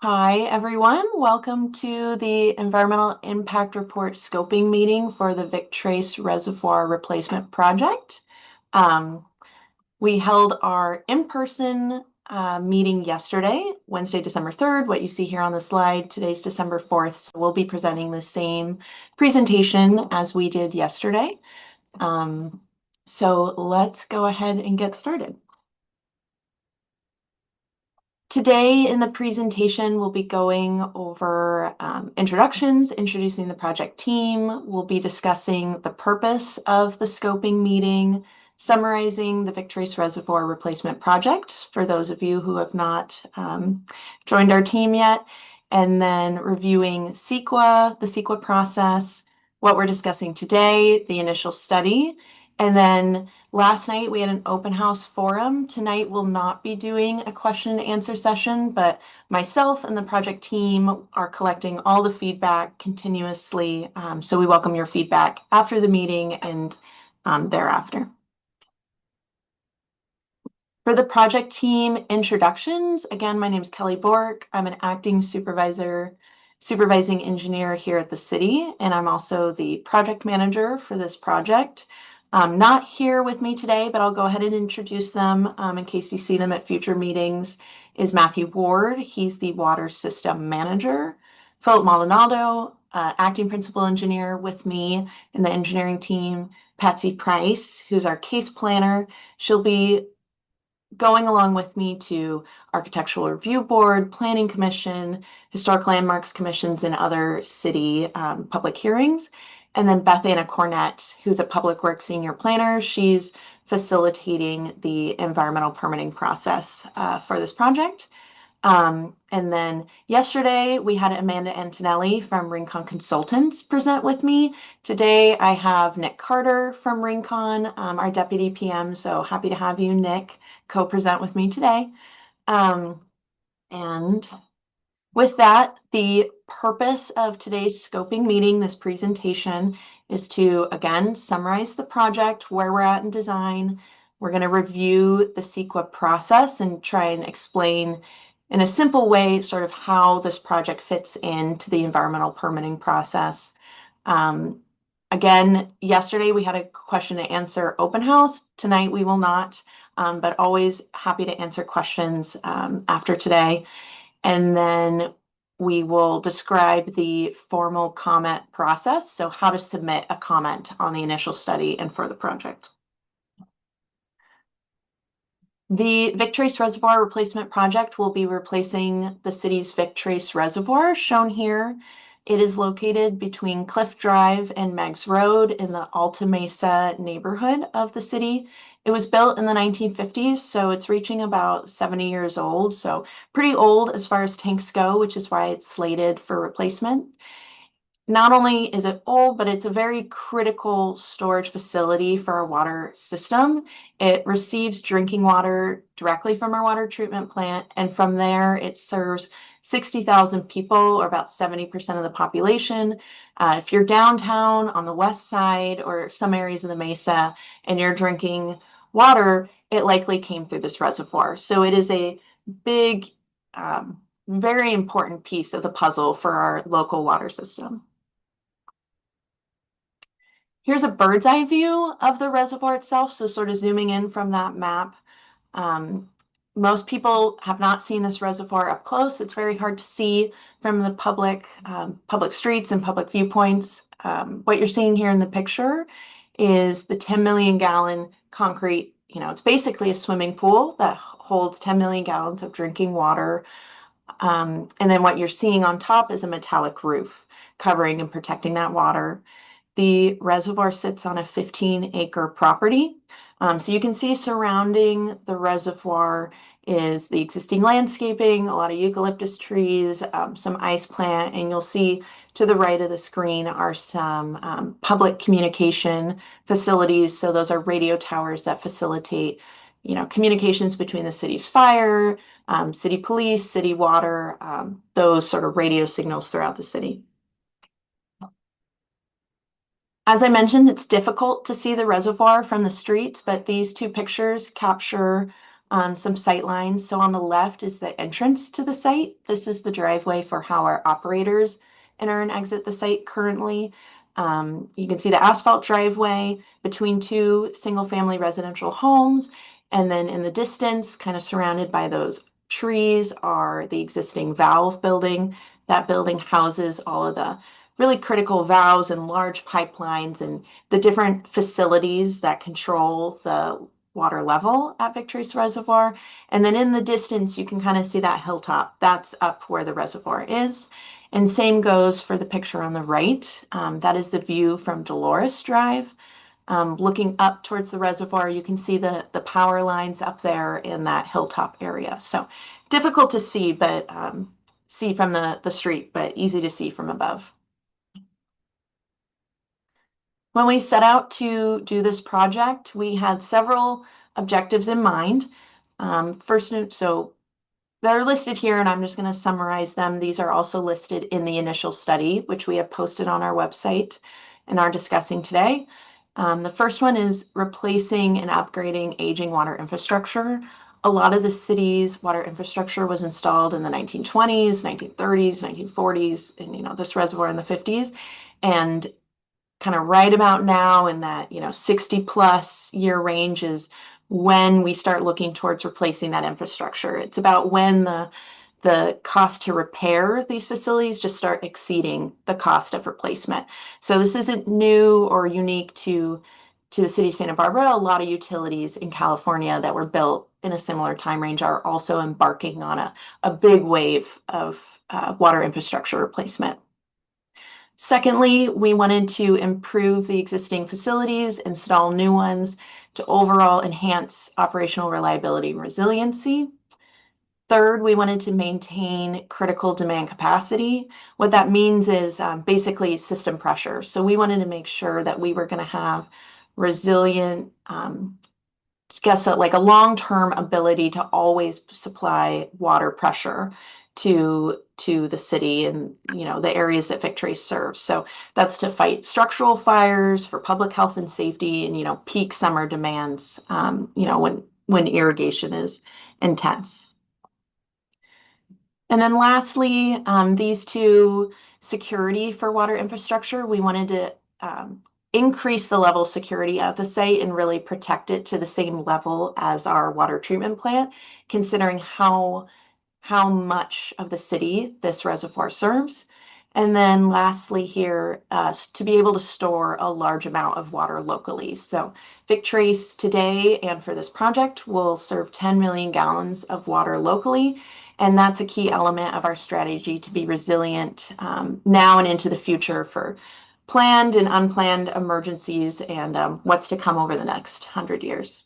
Hi, everyone. Welcome to the Environmental Impact Report scoping meeting for the Vic Trace Reservoir Replacement Project. We held our in-person meeting yesterday, Wednesday, December 3rd. What you see here on the slide, today's December 4th. So we'll be presenting the same presentation as we did yesterday. So let's go ahead and get started. Today in the presentation, we'll be going over introductions, introducing the project team. We'll be discussing the purpose of the scoping meeting, summarizing the Vic Trace Reservoir Replacement Project for those of you who have not joined our team yet, and then reviewing CEQA, the CEQA process, what we're discussing today, the initial study, and then last night we had an open house forum. Tonight we'll not be doing a question and answer session, but myself and the project team are collecting all the feedback continuously. So we welcome your feedback after the meeting and thereafter. For the project team introductions, again, my name is Kelly Bork. I'm an acting supervising engineer here at the city, and I'm also the project manager for this project. Not here with me today, but I'll go ahead and introduce them in case you see them at future meetings, is Matthew Ward. He's the water system manager. Philip Maldonado, acting principal engineer with me in the engineering team. Patsy Price, who's our case planner. She'll be going along with me to Architectural Review Board, Planning Commission, Historic Landmarks Commissions, and other city public hearings. And then Beth Anna Cornett, who's a Public Works Senior Planner. She's facilitating the environmental permitting process for this project. And then yesterday we had Amanda Antonelli from Rincon Consultants present with me. Today I have Nick Carter from Rincon, our deputy PM. So happy to have you, Nick, co-present with me today. And with that, the purpose of today's scoping meeting, this presentation, is to, again, summarize the project, where we're at in design. We're going to review the CEQA process and try and explain in a simple way sort of how this project fits into the environmental permitting process. Again, yesterday we had a question and answer open house. Tonight we will not, but always happy to answer questions after today. And then we will describe the formal comment process, so how to submit a comment on the initial study and for the project. The Vic Trace Reservoir Replacement Project will be replacing the city's Vic Trace Reservoir, shown here. It is located between Cliff Drive and Meigs Road in the Alta Mesa neighborhood of the city. It was built in the 1950s, so it's reaching about 70 years old, so pretty old as far as tanks go, which is why it's slated for replacement. Not only is it old, but it's a very critical storage facility for our water system. It receives drinking water directly from our water treatment plant, and from there it serves 60,000 people, or about 70% of the population. If you're downtown on the west side or some areas of the Mesa and you're drinking water, it likely came through this reservoir. So it is a big, very important piece of the puzzle for our local water system. Here's a bird's eye view of the reservoir itself, so sort of zooming in from that map. Most people have not seen this reservoir up close. It's very hard to see from the public streets and public viewpoints. What you're seeing here in the picture is the 10 million gallon concrete, it's basically a swimming pool that holds 10 million gallons of drinking water. And then what you're seeing on top is a metallic roof covering and protecting that water. The reservoir sits on a 15-acre property. So you can see surrounding the reservoir is the existing landscaping, a lot of eucalyptus trees, some ice plant, and you'll see to the right of the screen are some public communication facilities. So those are radio towers that facilitate, communications between the city's fire, city police, city water, those sort of radio signals throughout the city. As I mentioned, it's difficult to see the reservoir from the streets, but these two pictures capture some sight lines. So on the left is the entrance to the site. This is the driveway for how our operators enter and exit the site currently. You can see the asphalt driveway between two single-family residential homes. And then in the distance, kind of surrounded by those trees, are the existing valve building. That building houses all of the really critical valves and large pipelines and the different facilities that control the water level at Vic Trace Reservoir. And then in the distance, you can kind of see that hilltop. That's up where the reservoir is. And same goes for the picture on the right. That is the view from Dolores Drive. Looking up towards the reservoir, you can see the power lines up there in that hilltop area. So difficult to see, but see from the street, but easy to see from above. When we set out to do this project, we had several objectives in mind. First, so they're listed here, and I'm just going to summarize them. These are also listed in the initial study, which we have posted on our website and are discussing today. The first one is replacing and upgrading aging water infrastructure. A lot of the city's water infrastructure was installed in the 1920s, 1930s, 1940s, and this reservoir in the 50s. And kind of right about now in that 60+ year range is when we start looking towards replacing that infrastructure. It's about when the cost to repair these facilities just start exceeding the cost of replacement. So this isn't new or unique to the city of Santa Barbara. A lot of utilities in California that were built in a similar time range are also embarking on a big wave of water infrastructure replacement. Secondly, we wanted to improve the existing facilities, install new ones to overall enhance operational reliability and resiliency. Third, we wanted to maintain critical demand capacity. What that means is basically system pressure. So we wanted to make sure that we were going to have resilient, like a long-term ability to always supply water pressure to the city and the areas that Vic Trace serves. So that's to fight structural fires, for public health and safety, and peak summer demands. When irrigation is intense. And then lastly, these two, security for water infrastructure. We wanted to increase the level of security at the site and really protect it to the same level as our water treatment plant, considering how much of the city this reservoir serves. And then lastly here, to be able to store a large amount of water locally. So Vic Trace today and for this project will serve 10 million gallons of water locally. And that's a key element of our strategy to be resilient now and into the future for planned and unplanned emergencies and what's to come over the next 100 years.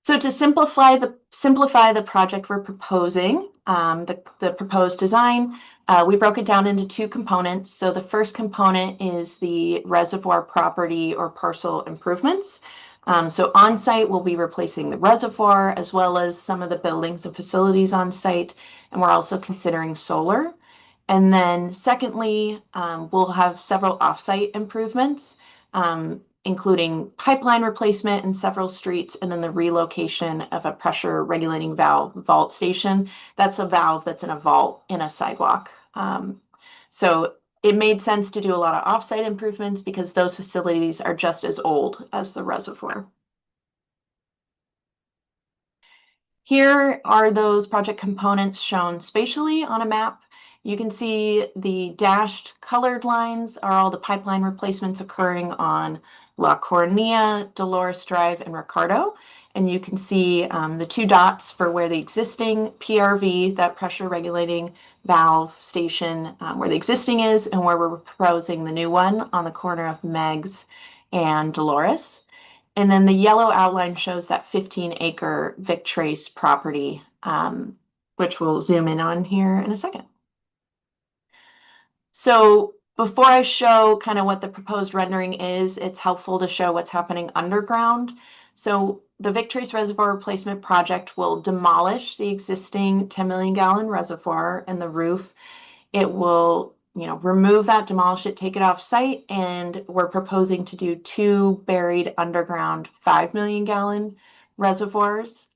So to simplify the project we're proposing, the proposed design, we broke it down into two components. So the first component is the reservoir property or parcel improvements. So on site, we'll be replacing the reservoir as well as some of the buildings and facilities on site. And we're also considering solar. And then secondly, we'll have several offsite improvements, including pipeline replacement in several streets, and then the relocation of a pressure regulating valve vault station. That's a valve that's in a vault in a sidewalk. So it made sense to do a lot of offsite improvements because those facilities are just as old as the reservoir. Here are those project components shown spatially on a map. You can see the dashed colored lines are all the pipeline replacements occurring on La Coronilla, Dolores Drive, and Ricardo. And you can see the two dots for where the existing PRV, that pressure regulating valve station, where the existing is, and where we're proposing the new one on the corner of Meggs and Dolores. And then the yellow outline shows that 15-acre Vic Trace property, which we'll zoom in on here in a second. So before I show kind of what the proposed rendering is, it's helpful to show what's happening underground. So the Vic Trace Reservoir Replacement Project will demolish the existing 10 million gallon reservoir and the roof. It will remove that, demolish it, take it off site, and we're proposing to do two buried underground 5 million gallon reservoirs,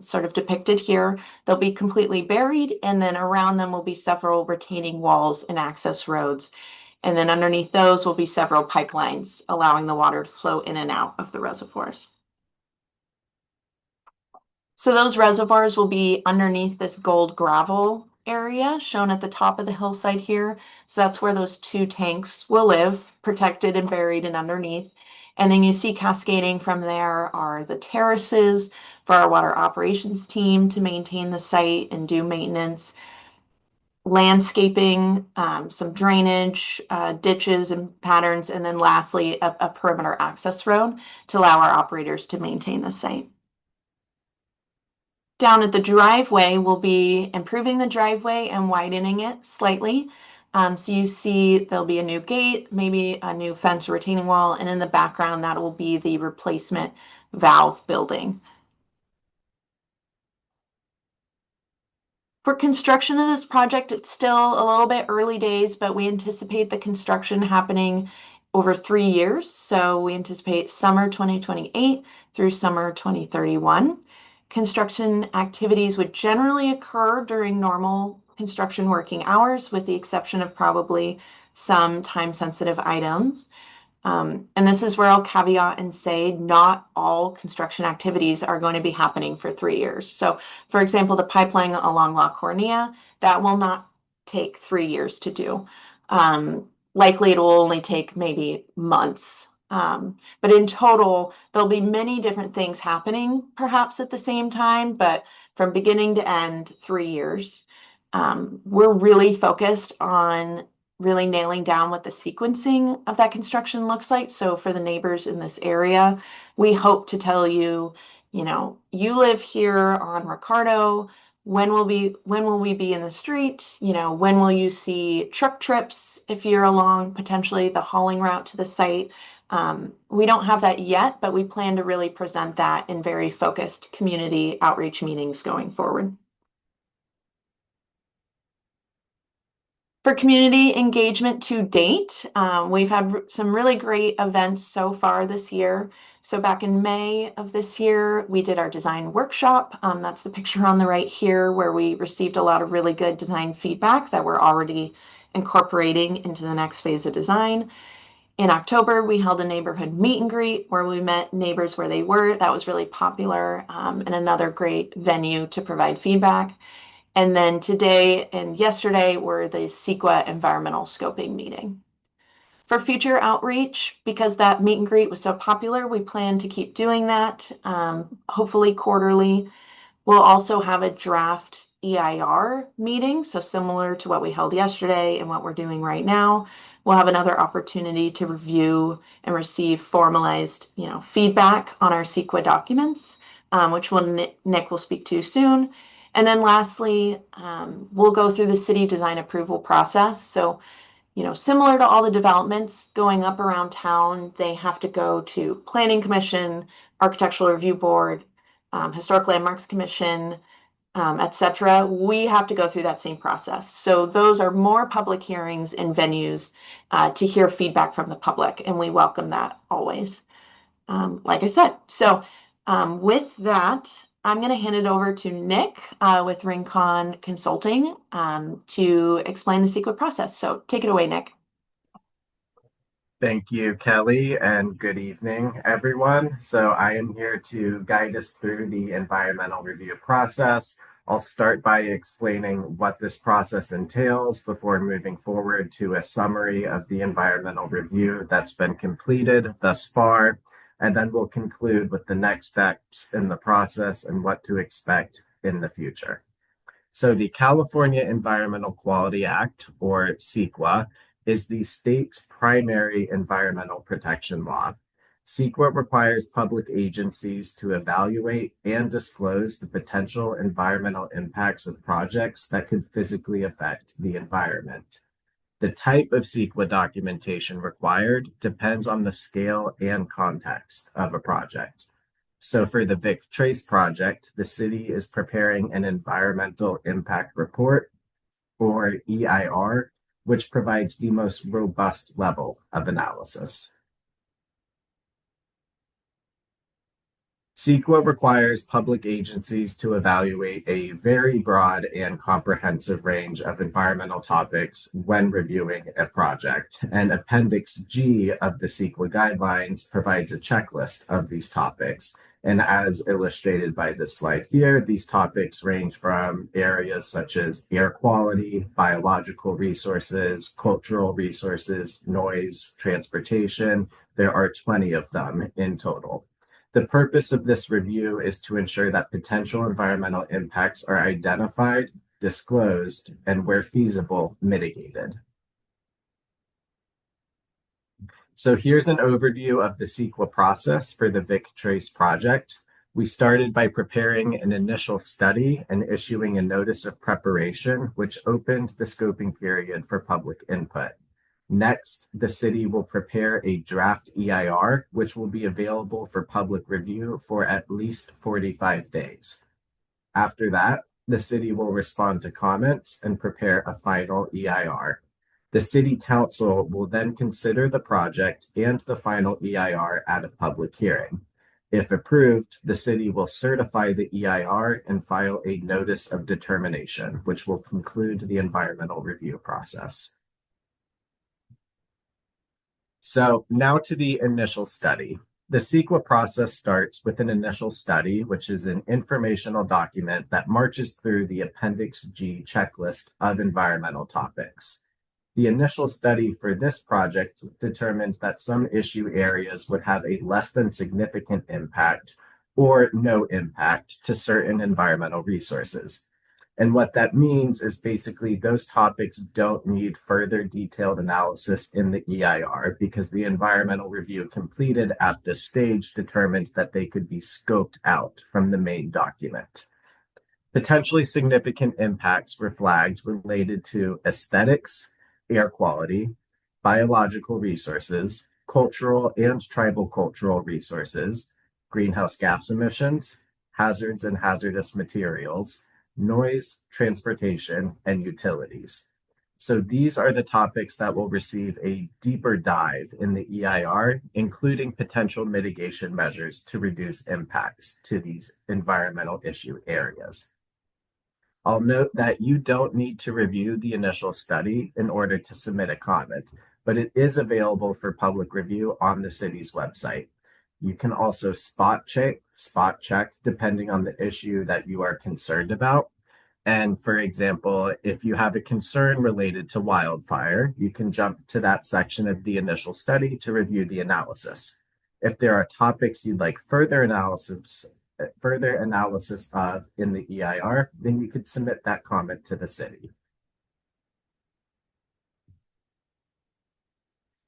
sort of depicted here. They'll be completely buried, and then around them will be several retaining walls and access roads. And then underneath those will be several pipelines, allowing the water to flow in and out of the reservoirs. So those reservoirs will be underneath this gold gravel area shown at the top of the hillside here. So that's where those two tanks will live, protected and buried and underneath. And then you see cascading from there are the terraces for our water operations team to maintain the site and do maintenance, landscaping, some drainage, ditches and patterns, and then lastly, a perimeter access road to allow our operators to maintain the site. Down at the driveway, we'll be improving the driveway and widening it slightly. So you see there'll be a new gate, maybe a new fence or retaining wall, and in the background, that will be the replacement valve building. For construction of this project, it's still a little bit early days, but we anticipate the construction happening over 3 years. So we anticipate summer 2028 through summer 2031. Construction activities would generally occur during normal construction working hours, with the exception of probably some time-sensitive items. And this is where I'll caveat and say not all construction activities are going to be happening for 3 years. So, for example, the pipeline along La Cornea, that will not take 3 years to do. Likely it will only take maybe months. But in total, there'll be many different things happening perhaps at the same time, but from beginning to end, 3 years. We're really focused on really nailing down what the sequencing of that construction looks like. So for the neighbors in this area, we hope to tell you, you live here on Ricardo. When will we be in the street? When will you see truck trips if you're along potentially the hauling route to the site? We don't have that yet, but we plan to really present that in very focused community outreach meetings going forward. For community engagement to date, we've had some really great events so far this year. So back in May of this year, we did our design workshop. That's the picture on the right here, where we received a lot of really good design feedback that we're already incorporating into the next phase of design. In October, we held a neighborhood meet and greet where we met neighbors where they were. That was really popular, and another great venue to provide feedback. And then today and yesterday were the CEQA environmental scoping meeting. For future outreach, because that meet and greet was so popular, we plan to keep doing that, hopefully quarterly. We'll also have a draft EIR meeting, so similar to what we held yesterday and what we're doing right now. We'll have another opportunity to review and receive formalized, feedback on our CEQA documents, which Nick will speak to soon. And then lastly, we'll go through the city design approval process. So, similar to all the developments going up around town, they have to go to Planning Commission, Architectural Review Board, Historic Landmarks Commission, etc. We have to go through that same process. So those are more public hearings and venues to hear feedback from the public, and we welcome that always. Like I said, so with that, I'm going to hand it over to Nick with Rincon Consulting to explain the CEQA process. So take it away, Nick. Thank you, Kelly, and good evening, everyone. So I am here to guide us through the environmental review process. I'll start by explaining what this process entails before moving forward to a summary of the environmental review that's been completed thus far. And then we'll conclude with the next steps in the process and what to expect in the future. So the California Environmental Quality Act, or CEQA, is the state's primary environmental protection law. CEQA requires public agencies to evaluate and disclose the potential environmental impacts of projects that could physically affect the environment. The type of CEQA documentation required depends on the scale and context of a project. So for the Vic Trace project, the city is preparing an environmental impact report, or EIR, which provides the most robust level of analysis. CEQA requires public agencies to evaluate a very broad and comprehensive range of environmental topics when reviewing a project. And Appendix G of the CEQA guidelines provides a checklist of these topics. And as illustrated by this slide here, these topics range from areas such as air quality, biological resources, cultural resources, noise, transportation. There are 20 of them in total. The purpose of this review is to ensure that potential environmental impacts are identified, disclosed, and where feasible, mitigated. So here's an overview of the CEQA process for the Vic Trace project. We started by preparing an initial study and issuing a notice of preparation, which opened the scoping period for public input. Next, the city will prepare a draft EIR, which will be available for public review for at least 45 days. After that, the city will respond to comments and prepare a final EIR. The city council will then consider the project and the final EIR at a public hearing. If approved, the city will certify the EIR and file a notice of determination, which will conclude the environmental review process. So now to the initial study. The CEQA process starts with an initial study, which is an informational document that marches through the Appendix G checklist of environmental topics. The initial study for this project determined that some issue areas would have a less than significant impact or no impact to certain environmental resources. And what that means is basically those topics don't need further detailed analysis in the EIR because the environmental review completed at this stage determined that they could be scoped out from the main document. Potentially significant impacts were flagged related to aesthetics, air quality, biological resources, cultural and tribal cultural resources, greenhouse gas emissions, hazards and hazardous materials, noise, transportation, and utilities. So these are the topics that will receive a deeper dive in the EIR, including potential mitigation measures to reduce impacts to these environmental issue areas. I'll note that you don't need to review the initial study in order to submit a comment, but it is available for public review on the city's website. You can also spot check depending on the issue that you are concerned about. And for example, if you have a concern related to wildfire, you can jump to that section of the initial study to review the analysis. If there are topics you'd like further analysis of in the EIR, then you could submit that comment to the city.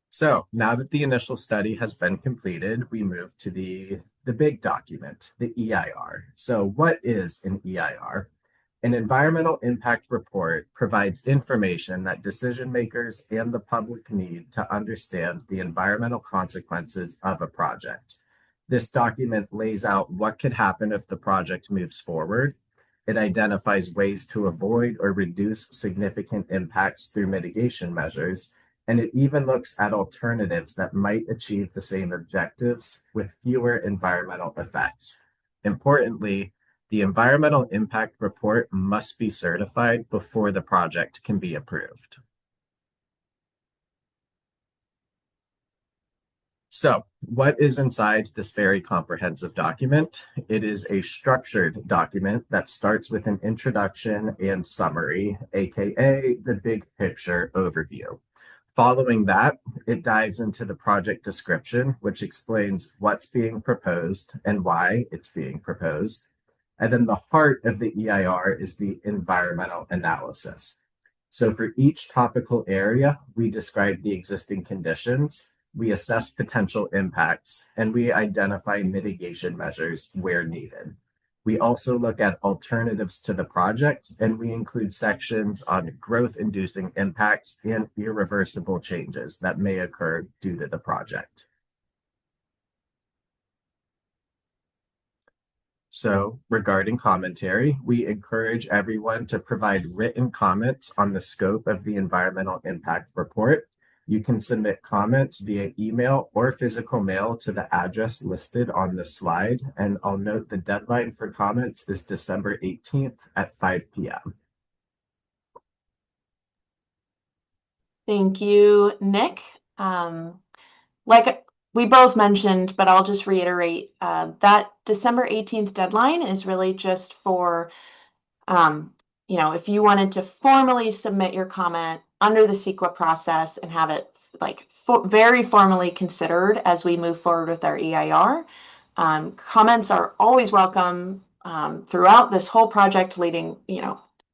So now that the initial study has been completed, we move to the big document, the EIR. So what is an EIR? An environmental impact report provides information that decision makers and the public need to understand the environmental consequences of a project. This document lays out what could happen if the project moves forward. It identifies ways to avoid or reduce significant impacts through mitigation measures, and it even looks at alternatives that might achieve the same objectives with fewer environmental effects. Importantly, the environmental impact report must be certified before the project can be approved. So, what is inside this very comprehensive document? It is a structured document that starts with an introduction and summary, aka the big picture overview. Following that, it dives into the project description, which explains what's being proposed and why it's being proposed. And then the heart of the EIR is the environmental analysis. So for each topical area, we describe the existing conditions, we assess potential impacts, and we identify mitigation measures where needed. We also look at alternatives to the project, and we include sections on growth-inducing impacts and irreversible changes that may occur due to the project. So, regarding commentary, we encourage everyone to provide written comments on the scope of the environmental impact report. You can submit comments via email or physical mail to the address listed on the slide. And I'll note the deadline for comments is December 18th at 5 p.m. Thank you, Nick. Like we both mentioned, but I'll just reiterate, that December 18th deadline is really just for, if you wanted to formally submit your comment under the CEQA process and have it like very formally considered as we move forward with our EIR. Comments are always welcome throughout this whole project leading,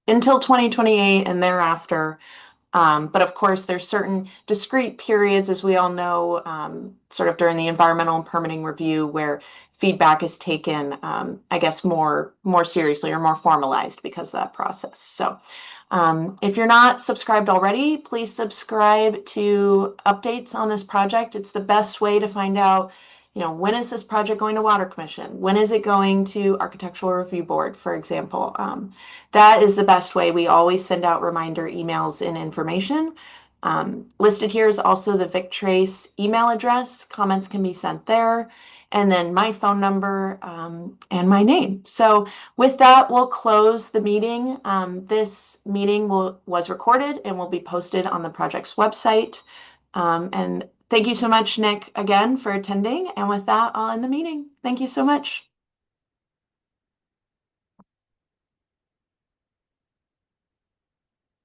until 2028 and thereafter. But of course, there's certain discrete periods, as we all know, sort of during the environmental and permitting review, where feedback is taken, I guess, more seriously or more formalized because of that process. So, if you're not subscribed already, please subscribe to updates on this project. It's the best way to find out, when is this project going to Water Commission? When is it going to Architectural Review Board, for example? That is the best way. We always send out reminder emails and information. Listed here is also the Vic Trace email address. Comments can be sent there. And then my phone number and my name. So with that, we'll close the meeting. This meeting was recorded and will be posted on the project's website. And thank you so much, Nick, again for attending. And with that, I'll end the meeting. Thank you so much.